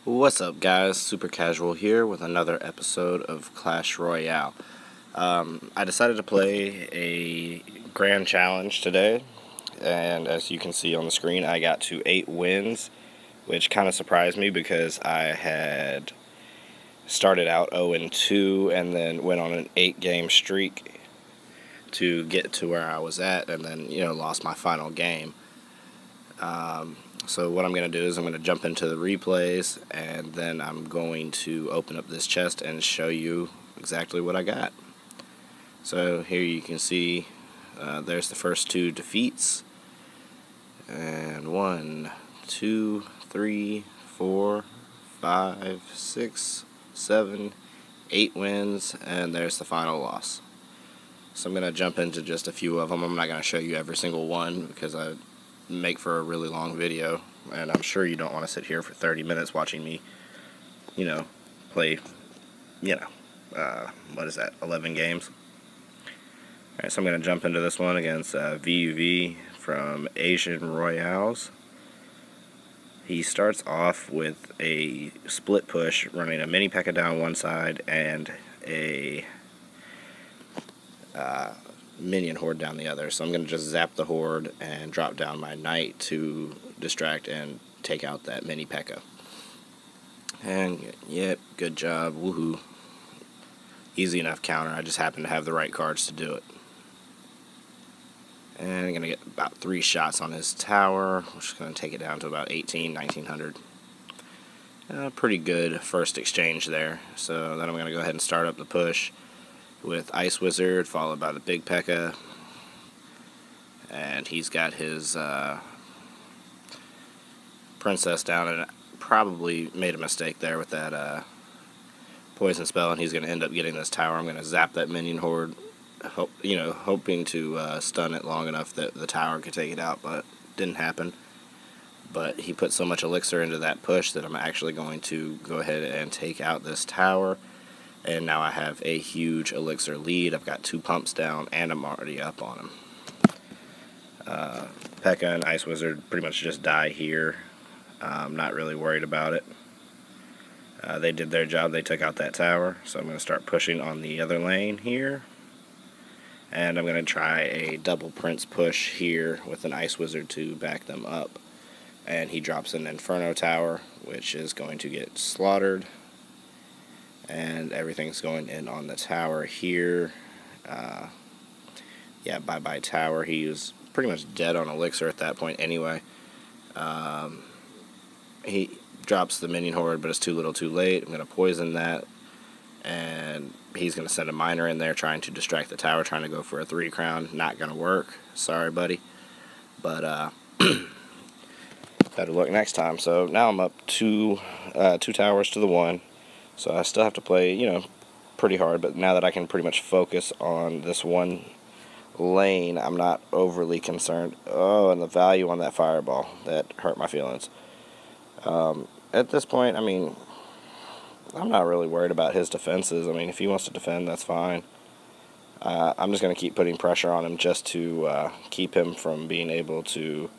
What's up, guys? Super Casual here with another episode of Clash Royale. I decided to play a grand challenge today, and as you can see on the screen, I got to 8 wins, which kind of surprised me because I had started out 0-2 and then went on an 8-game streak to get to where I was at, and then lost my final game. So what I'm going to do is I'm going to jump into the replays, and then I'm going to open up this chest and show you exactly what I got. So here you can see there's the first 2 defeats, and 1, 2, 3, 4, 5, 6, 7, 8 wins, and there's the final loss. So I'm going to jump into just a few of them. I'm not going to show you every single one because I make for a really long video, and I'm sure you don't want to sit here for 30 minutes watching me, play, what is that, 11 games. Alright, so I'm going to jump into this one against VUV from Asian Royales. He starts off with a split push, running a mini P.E.K.K.A down one side and a minion horde down the other. So I'm going to just zap the horde and drop down my knight to distract and take out that mini P.E.K.K.A. And yep, good job, woohoo. Easy enough counter, I just happen to have the right cards to do it. And I'm going to get about 3 shots on his tower, which is going to take it down to about 1900. Pretty good first exchange there. So then I'm going to go ahead and start up the push with Ice Wizard, followed by the big P.E.K.K.A. And he's got his princess down, and probably made a mistake there with that poison spell, and he's going to end up getting this tower. I'm going to zap that minion horde, hoping to stun it long enough that the tower could take it out, but didn't happen. But he put so much elixir into that push that I'm actually going to go ahead and take out this tower. And now I have a huge elixir lead. I've got 2 pumps down, and I'm already up on him. P.E.K.K.A and Ice Wizard pretty much just die here. I'm not really worried about it. They did their job. They took out that tower. So I'm going to start pushing on the other lane here. And I'm going to try a double prince push here with an Ice Wizard to back them up. And he drops an Inferno tower, which is going to get slaughtered. And everything's going in on the tower here. Yeah, bye-bye tower. He was pretty much dead on elixir at that point anyway. He drops the minion horde, but it's too little too late. I'm going to poison that. And he's going to send a miner in there trying to distract the tower, trying to go for a 3 crown. Not going to work. Sorry, buddy. But, better luck next time. So now I'm up 2 towers to the 1. So I still have to play, pretty hard, but now that I can pretty much focus on this one lane, I'm not overly concerned. Oh, and the value on that fireball, that hurt my feelings. At this point, I mean, I'm not really worried about his defenses. I mean, if he wants to defend, that's fine. I'm just going to keep putting pressure on him just to keep him from being able to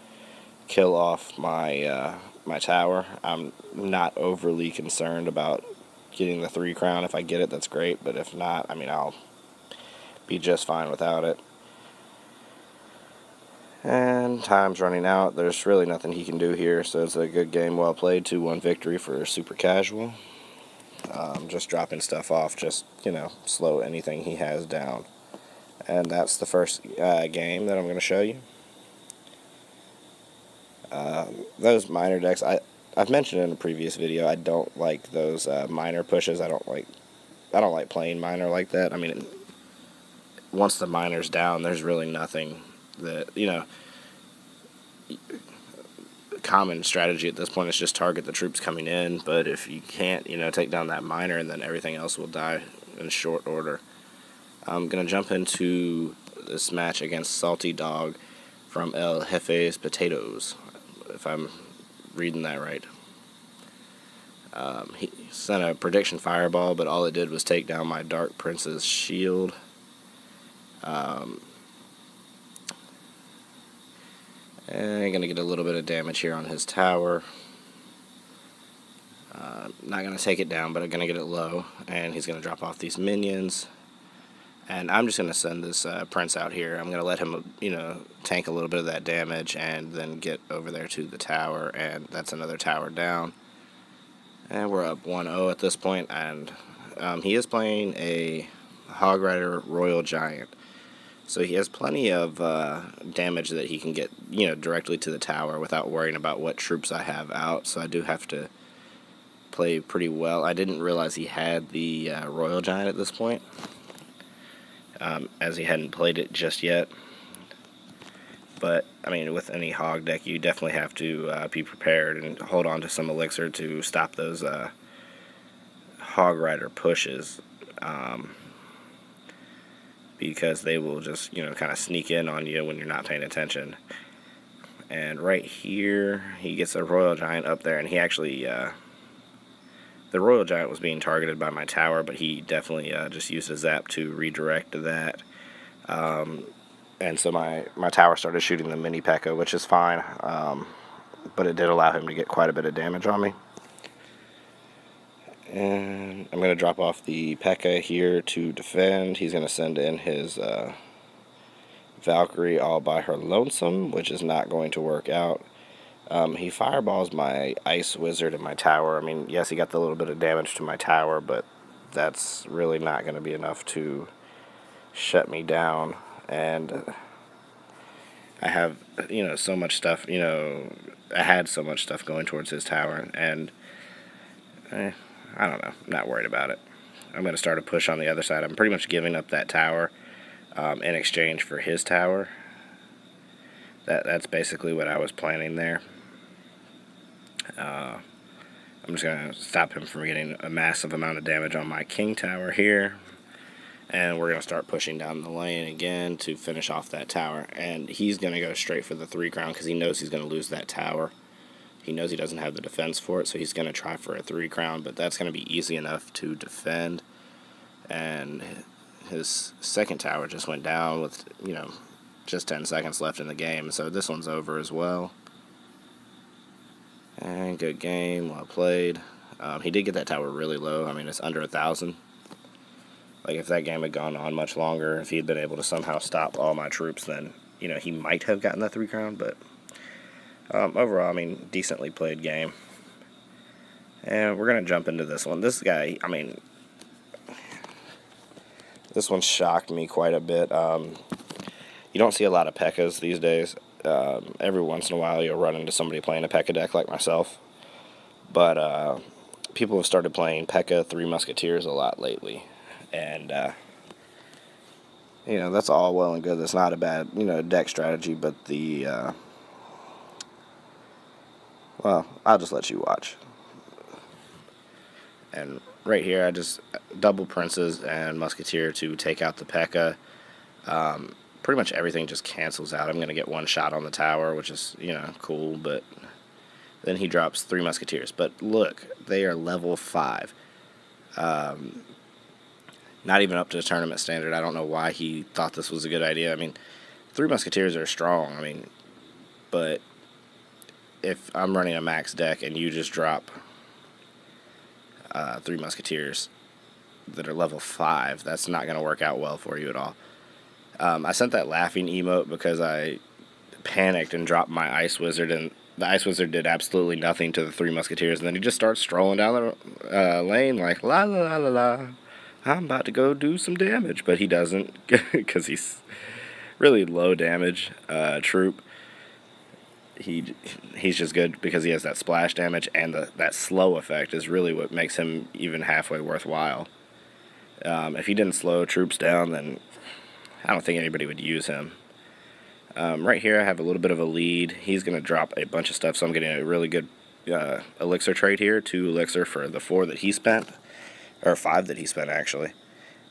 kill off my my tower. I'm not overly concerned about getting the 3 crown. If I get it, that's great, but if not, I mean, I'll be just fine without it. And time's running out. There's really nothing he can do here, so it's a good game, well played. 2-1 victory for Super Casual. Just dropping stuff off, just, slow anything he has down. And that's the first game that I'm going to show you. Those miner decks, I've mentioned in a previous video, I don't like those miner pushes. I don't like playing miner like that. I mean, once the miner's down, there's really nothing that, common strategy at this point is just target the troops coming in. But if you can't, take down that miner, and then everything else will die in short order. I'm going to jump into this match against Salty Dog from El Jefe's Potatoes, if I'm reading that right. He sent a prediction fireball, but all it did was take down my Dark Prince's shield. And I'm going to get a little bit of damage here on his tower. not going to take it down, but I'm going to get it low, and he's going to drop off these minions. And I'm just going to send this prince out here. I'm going to let him, tank a little bit of that damage and then get over there to the tower, and that's another tower down. And we're up 1-0 at this point, and he is playing a Hog Rider Royal Giant. So he has plenty of damage that he can get, directly to the tower without worrying about what troops I have out. So I do have to play pretty well. I didn't realize he had the Royal Giant at this point, as he hadn't played it just yet. But, I mean, with any hog deck, you definitely have to be prepared and hold on to some elixir to stop those Hog Rider pushes. Because they will just, kind of sneak in on you when you're not paying attention. And right here, he gets a Royal Giant up there, and he actually, the Royal Giant was being targeted by my tower, but he definitely just used a zap to redirect that. And so my tower started shooting the mini P.E.K.K.A, which is fine, but it did allow him to get quite a bit of damage on me. And I'm going to drop off the P.E.K.K.A here to defend. He's going to send in his Valkyrie all by her lonesome, which is not going to work out. He fireballs my Ice Wizard in my tower. I mean, yes, he got the little bit of damage to my tower, but that's really not going to be enough to shut me down. And I have, so much stuff, I had so much stuff going towards his tower, and I don't know. I'm not worried about it. I'm going to start a push on the other side. I'm pretty much giving up that tower in exchange for his tower. That's basically what I was planning there. I'm just going to stop him from getting a massive amount of damage on my king tower here. And we're going to start pushing down the lane again to finish off that tower. And he's going to go straight for the 3 crown because he knows he's going to lose that tower. He knows he doesn't have the defense for it, so he's going to try for a 3 crown, but that's going to be easy enough to defend. And his second tower just went down with, just 10 seconds left in the game, so this one's over as well. And good game, well played. He did get that tower really low. I mean, it's under 1,000. Like, if that game had gone on much longer, if he had been able to somehow stop all my troops, then, he might have gotten that 3 crown, but overall, I mean, decently played game. And we're going to jump into this one. This guy, I mean, this one shocked me quite a bit. You don't see a lot of P.E.K.K.As these days. Every once in a while, you'll run into somebody playing a P.E.K.K.A deck like myself. But people have started playing P.E.K.K.A 3 Musketeers a lot lately. And, that's all well and good. That's not a bad, deck strategy, but the... well, I'll just let you watch. And right here, I just double Princes and Musketeer to take out the P.E.K.K.A. Pretty much everything just cancels out. I'm going to get 1 shot on the tower, which is, cool, but then he drops 3 Musketeers. But look, they are level 5. Not even up to the tournament standard. I don't know why he thought this was a good idea. I mean, 3 Musketeers are strong, but if I'm running a max deck and you just drop 3 Musketeers that are level 5, that's not going to work out well for you at all. I sent that laughing emote because I panicked and dropped my Ice Wizard, and the Ice Wizard did absolutely nothing to the 3 Musketeers, and then he just starts strolling down the lane like, la la la la la, I'm about to go do some damage, but he doesn't because he's really low damage troop. He's just good because he has that splash damage, and that slow effect is really what makes him even halfway worthwhile. If he didn't slow troops down, then I don't think anybody would use him. Right here I have a little bit of a lead. He's going to drop a bunch of stuff, so I'm getting a really good elixir trade here. 2 elixir for the 4 that he spent, or 5 that he spent actually.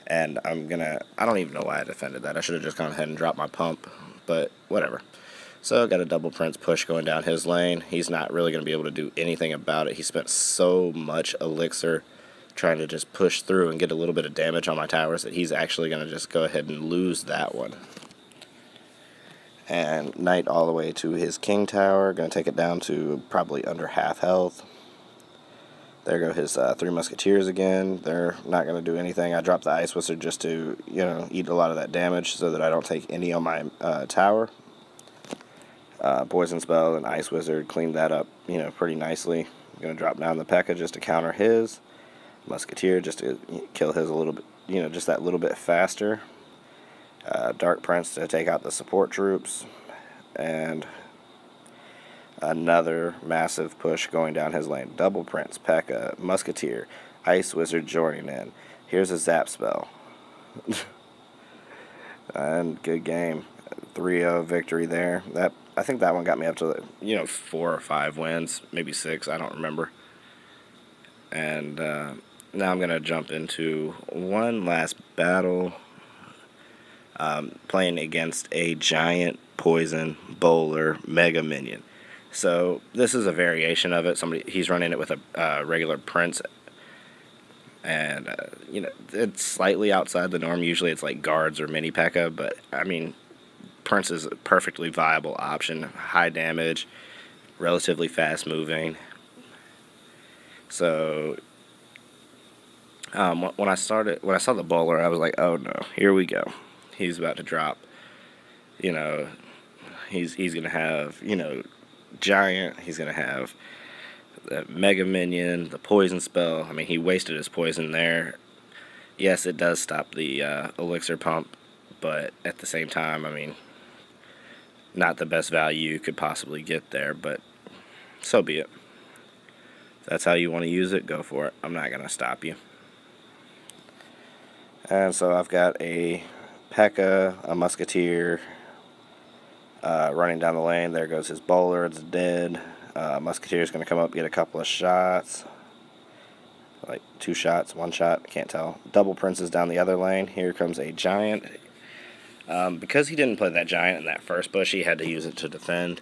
And I don't even know why I defended that. I should have just gone ahead and dropped my pump, but whatever. So I got a double Prince push going down his lane. He's not really going to be able to do anything about it. He spent so much elixir trying to just push through and get a little bit of damage on my towers that he's actually going to just go ahead and lose that one. And knight all the way to his king tower. Going to take it down to probably under half health. There go his 3 Musketeers again. They're not going to do anything. I dropped the Ice Wizard just to, eat a lot of that damage so that I don't take any on my tower. Poison Spell and Ice Wizard cleaned that up, pretty nicely. I'm going to drop down the P.E.K.K.A just to counter his. Musketeer just to kill his a little bit, just that little bit faster. Dark Prince to take out the support troops. And another massive push going down his lane. Double Prince, P.E.K.K.A, Musketeer, Ice Wizard joining in. Here's a Zap Spell. And good game. 3-0 victory there. I think that one got me up to 4 or 5 wins, maybe 6, I don't remember. And now I'm going to jump into one last battle, playing against a giant poison bowler mega minion. So this is a variation of it. He's running it with a regular Prince, and it's slightly outside the norm. Usually it's like guards or mini P.E.K.K.A, but I mean, Prince is a perfectly viable option. High damage, relatively fast moving. So when I saw the bowler, I was like, oh no, here we go. He's about to drop. He's gonna have giant. He's gonna have the mega minion, the poison spell. I mean, he wasted his poison there. Yes, it does stop the elixir pump, but at the same time, I mean, not the best value you could possibly get there, but so be it. If that's how you want to use it, go for it. I'm not going to stop you. And so I've got a P.E.K.K.A, a Musketeer, running down the lane. There goes his bowler. It's dead. Musketeer's going to come up, get a couple of shots. Like 2 shots, 1 shot, can't tell. Double Princes down the other lane. Here comes a giant. Because he didn't play that giant in that first push, he had to use it to defend.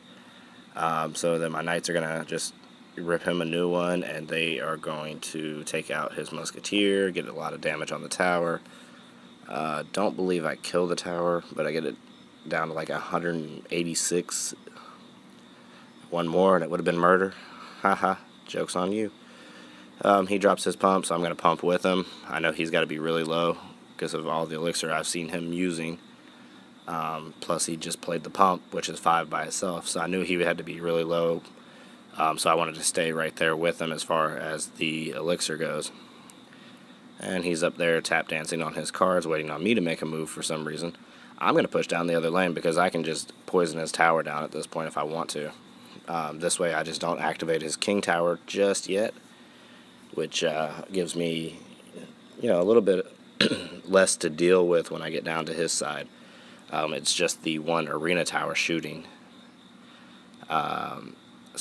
So then my knights are going to just rip him a new one, and they are going to take out his Musketeer, get a lot of damage on the tower. Don't believe I kill the tower, but I get it down to like 186. One more, and it would have been murder. Haha, joke's on you. He drops his pump, so I'm going to pump with him. I know he's got to be really low because of all the elixir I've seen him using. Plus, he just played the pump, which is 5 by itself, so I knew he had to be really low. So I wanted to stay right there with him as far as the elixir goes. And he's up there tap dancing on his cards, waiting on me to make a move for some reason. I'm going to push down the other lane because I can just poison his tower down at this point if I want to. This way I just don't activate his king tower just yet, which gives me, a little bit less to deal with when I get down to his side. It's just the one arena tower shooting, so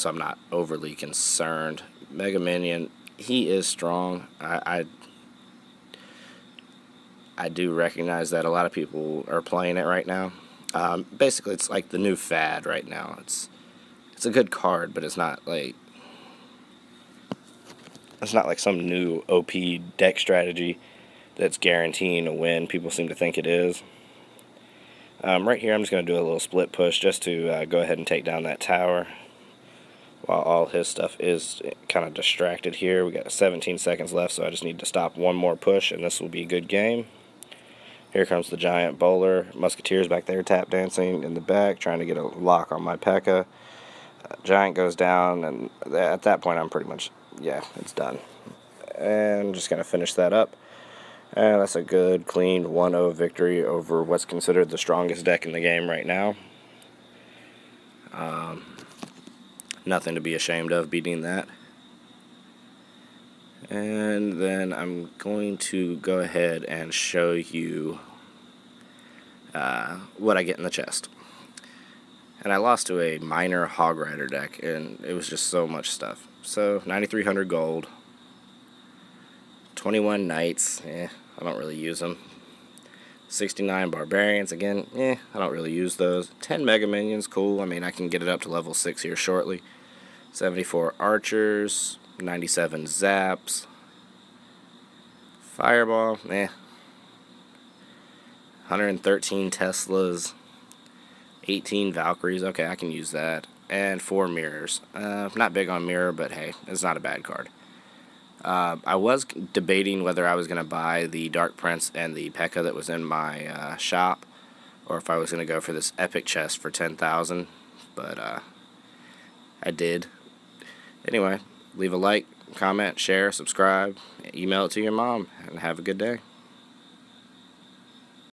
I'm not overly concerned. Mega Minion, he is strong. I do recognize that a lot of people are playing it right now. Basically, it's like the new fad right now. It's a good card, but it's not like some new OP deck strategy that's guaranteeing a win. People seem to think it is. Right here, I'm just going to do a little split push just to go ahead and take down that tower while all his stuff is kind of distracted here. We got 17 seconds left, so I just need to stop one more push, and this will be a good game. Here comes the giant bowler. Musketeers back there tap dancing in the back, trying to get a lock on my P.E.K.K.A. Giant goes down, and at that point, I'm pretty much, yeah, it's done. And just going to finish that up. And that's a good, clean 1-0 victory over what's considered the strongest deck in the game right now. Nothing to be ashamed of beating that. And then I'm going to go ahead and show you what I get in the chest. And I lost to a minor Hog Rider deck, and it was just so much stuff. So, 9,300 gold, 21 Knights, I don't really use them. 69 Barbarians, again, I don't really use those. 10 Mega Minions, cool, I mean, I can get it up to level 6 here shortly. 74 Archers, 97 Zaps. Fireball, 113 Teslas. 18 Valkyries, okay, I can use that. And 4 Mirrors. Not big on Mirror, but hey, it's not a bad card. I was debating whether I was going to buy the Dark Prince and the P.E.K.K.A that was in my shop, or if I was going to go for this epic chest for 10,000, but I did. Anyway, leave a like, comment, share, subscribe, email it to your mom, and have a good day.